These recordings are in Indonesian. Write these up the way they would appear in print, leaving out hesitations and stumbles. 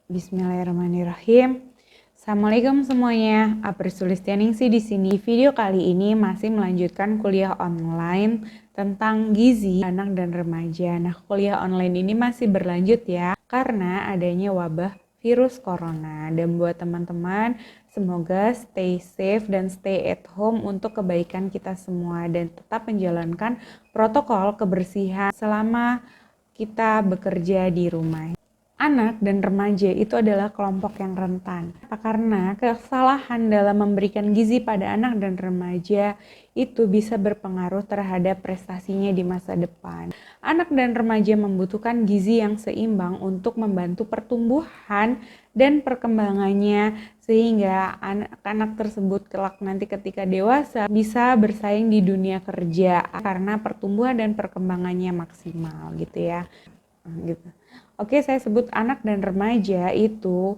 Bismillahirrahmanirrahim. Assalamualaikum semuanya. April Sulistianingsih di sini. Video kali ini masih melanjutkan kuliah online tentang gizi anak dan remaja. Nah, kuliah online ini masih berlanjut ya karena adanya wabah virus corona. Dan buat teman-teman, semoga stay safe dan stay at home untuk kebaikan kita semua dan tetap menjalankan protokol kebersihan selama kita bekerja di rumah. Anak dan remaja itu adalah kelompok yang rentan. Karena kesalahan dalam memberikan gizi pada anak dan remaja itu bisa berpengaruh terhadap prestasinya di masa depan. Anak dan remaja membutuhkan gizi yang seimbang untuk membantu pertumbuhan dan perkembangannya sehingga anak-anak tersebut kelak nanti ketika dewasa bisa bersaing di dunia kerja karena pertumbuhan dan perkembangannya maksimal gitu ya. Gitu. Oke, saya sebut anak dan remaja itu,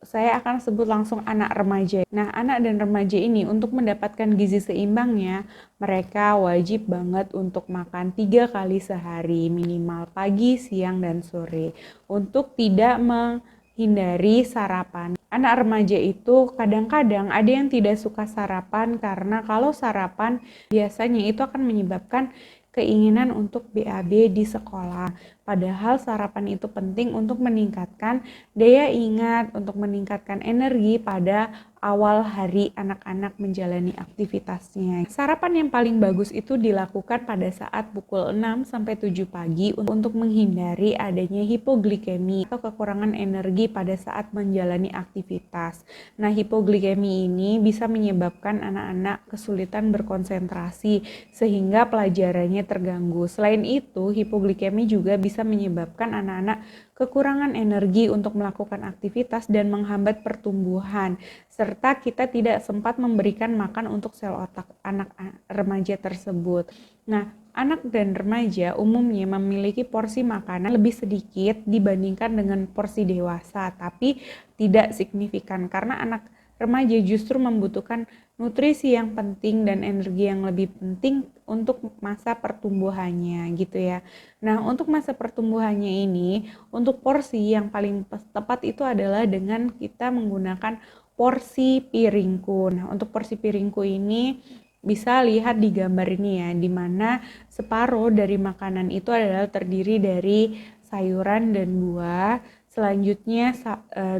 saya akan sebut langsung anak remaja. Nah, anak dan remaja ini untuk mendapatkan gizi seimbangnya, mereka wajib banget untuk makan 3 kali sehari, minimal pagi, siang, dan sore. Untuk tidak menghindari sarapan. Anak remaja itu kadang-kadang ada yang tidak suka sarapan karena kalau sarapan biasanya itu akan menyebabkan keinginan untuk BAB di sekolah. Padahal sarapan itu penting untuk meningkatkan daya ingat, untuk meningkatkan energi pada awal hari anak-anak menjalani aktivitasnya. Sarapan yang paling bagus itu dilakukan pada saat pukul 6-7 pagi untuk menghindari adanya hipoglikemi atau kekurangan energi pada saat menjalani aktivitas. Nah, hipoglikemi ini bisa menyebabkan anak-anak kesulitan berkonsentrasi sehingga pelajarannya terganggu. Selain itu, hipoglikemi juga bisa menyebabkan anak-anak kekurangan energi untuk melakukan aktivitas dan menghambat pertumbuhan, serta kita tidak sempat memberikan makan untuk sel otak anak remaja tersebut. Nah, anak dan remaja umumnya memiliki porsi makanan lebih sedikit dibandingkan dengan porsi dewasa, tapi tidak signifikan karena anak remaja justru membutuhkan nutrisi yang penting dan energi yang lebih penting untuk masa pertumbuhannya gitu ya. Nah, untuk masa pertumbuhannya ini, untuk porsi yang paling tepat itu adalah dengan kita menggunakan porsi piringku. Nah, untuk porsi piringku ini bisa lihat di gambar ini ya, di mana separuh dari makanan itu adalah terdiri dari sayuran dan buah. Selanjutnya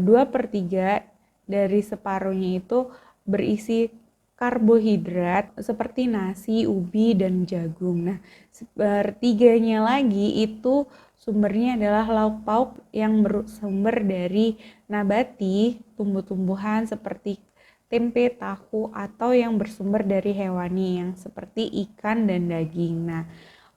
2/3 dari separuhnya itu berisi karbohidrat seperti nasi, ubi, dan jagung. Nah, sepertiganya lagi itu sumbernya adalah lauk pauk yang bersumber dari nabati, tumbuh-tumbuhan seperti tempe, tahu, atau yang bersumber dari hewani yang seperti ikan dan daging. Nah,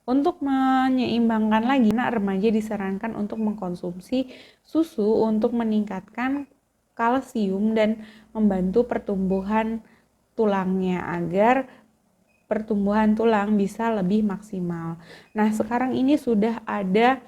untuk menyeimbangkan lagi, anak remaja disarankan untuk mengkonsumsi susu untuk meningkatkan kalsium dan membantu pertumbuhan tulangnya agar pertumbuhan tulang bisa lebih maksimal. Nah, sekarang ini sudah ada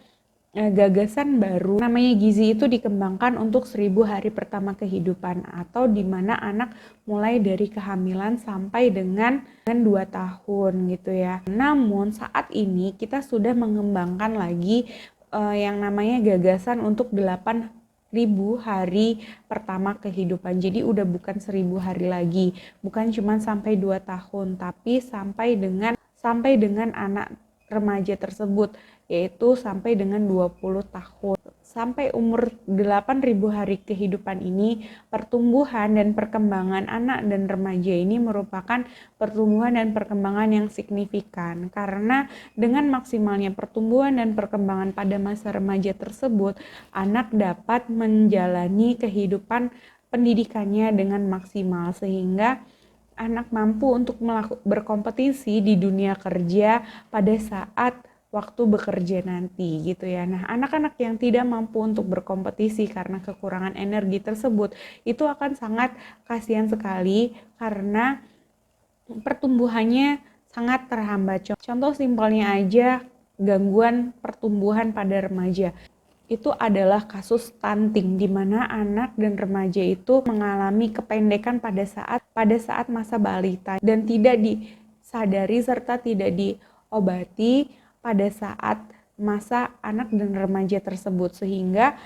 gagasan baru namanya gizi itu dikembangkan untuk 1000 hari pertama kehidupan atau di mana anak mulai dari kehamilan sampai dengan 2 tahun gitu ya. Namun saat ini kita sudah mengembangkan lagi yang namanya gagasan untuk 8.000 hari pertama kehidupan. Jadi udah bukan 1000 hari lagi, bukan cuma sampai 2 tahun, tapi sampai dengan anak remaja tersebut, yaitu sampai dengan 20 tahun. Sampai umur 8.000 hari kehidupan ini, pertumbuhan dan perkembangan anak dan remaja ini merupakan pertumbuhan dan perkembangan yang signifikan. Karena dengan maksimalnya pertumbuhan dan perkembangan pada masa remaja tersebut, anak dapat menjalani kehidupan pendidikannya dengan maksimal sehingga anak mampu untuk berkompetisi di dunia kerja pada saat waktu bekerja nanti gitu ya. Nah, anak-anak yang tidak mampu untuk berkompetisi karena kekurangan energi tersebut itu akan sangat kasihan sekali karena pertumbuhannya sangat terhambat. Contoh simpelnya aja gangguan pertumbuhan pada remaja. Itu adalah kasus stunting di mana anak dan remaja itu mengalami kependekan pada saat masa balita dan tidak disadari serta tidak diobati pada saat masa anak dan remaja tersebut, sehingga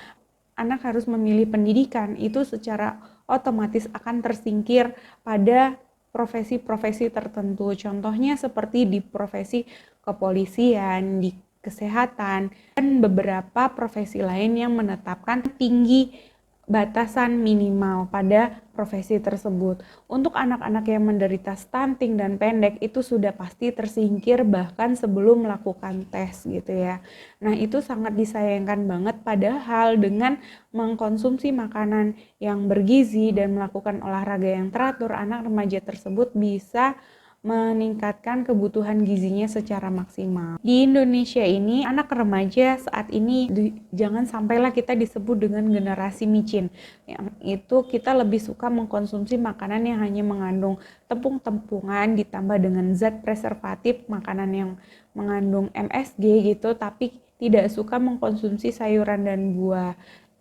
anak harus memilih pendidikan, itu secara otomatis akan tersingkir pada profesi-profesi tertentu. Contohnya seperti di profesi kepolisian, di kesehatan, dan beberapa profesi lain yang menetapkan tinggi batasan minimal pada profesi tersebut. Untuk anak-anak yang menderita stunting dan pendek itu sudah pasti tersingkir bahkan sebelum melakukan tes gitu ya. Nah, itu sangat disayangkan banget, padahal dengan mengkonsumsi makanan yang bergizi dan melakukan olahraga yang teratur, anak remaja tersebut bisa meningkatkan kebutuhan gizinya secara maksimal. Di Indonesia ini, anak remaja saat ini jangan sampailah kita disebut dengan generasi micin. Yang itu kita lebih suka mengkonsumsi makanan yang hanya mengandung tepung-tepungan ditambah dengan zat preservatif, makanan yang mengandung MSG gitu, tapi tidak suka mengkonsumsi sayuran dan buah.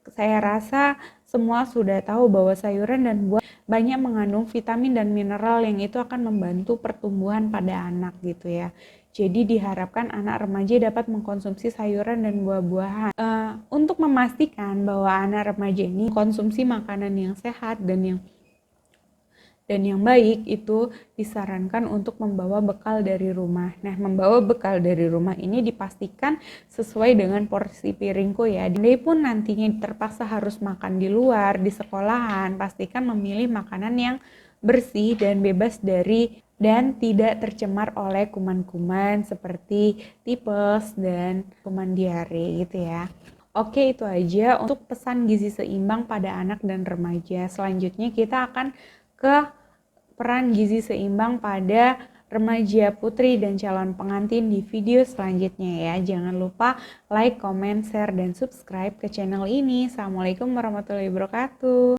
Saya rasa semua sudah tahu bahwa sayuran dan buah banyak mengandung vitamin dan mineral yang itu akan membantu pertumbuhan pada anak gitu ya. Jadi diharapkan anak remaja dapat mengkonsumsi sayuran dan buah-buahan. Untuk memastikan bahwa anak remaja ini konsumsi makanan yang sehat dan yang baik, itu disarankan untuk membawa bekal dari rumah. Nah, membawa bekal dari rumah ini dipastikan sesuai dengan porsi piringku ya. Andai pun nantinya terpaksa harus makan di luar, di sekolahan, pastikan memilih makanan yang bersih dan bebas dari dan tidak tercemar oleh kuman-kuman seperti tipes dan kuman diare gitu ya. Oke, itu aja untuk pesan gizi seimbang pada anak dan remaja. Selanjutnya kita akan ke peran gizi seimbang pada remaja putri dan calon pengantin di video selanjutnya ya. Jangan lupa like, comment, share, dan subscribe ke channel ini. Assalamualaikum warahmatullahi wabarakatuh.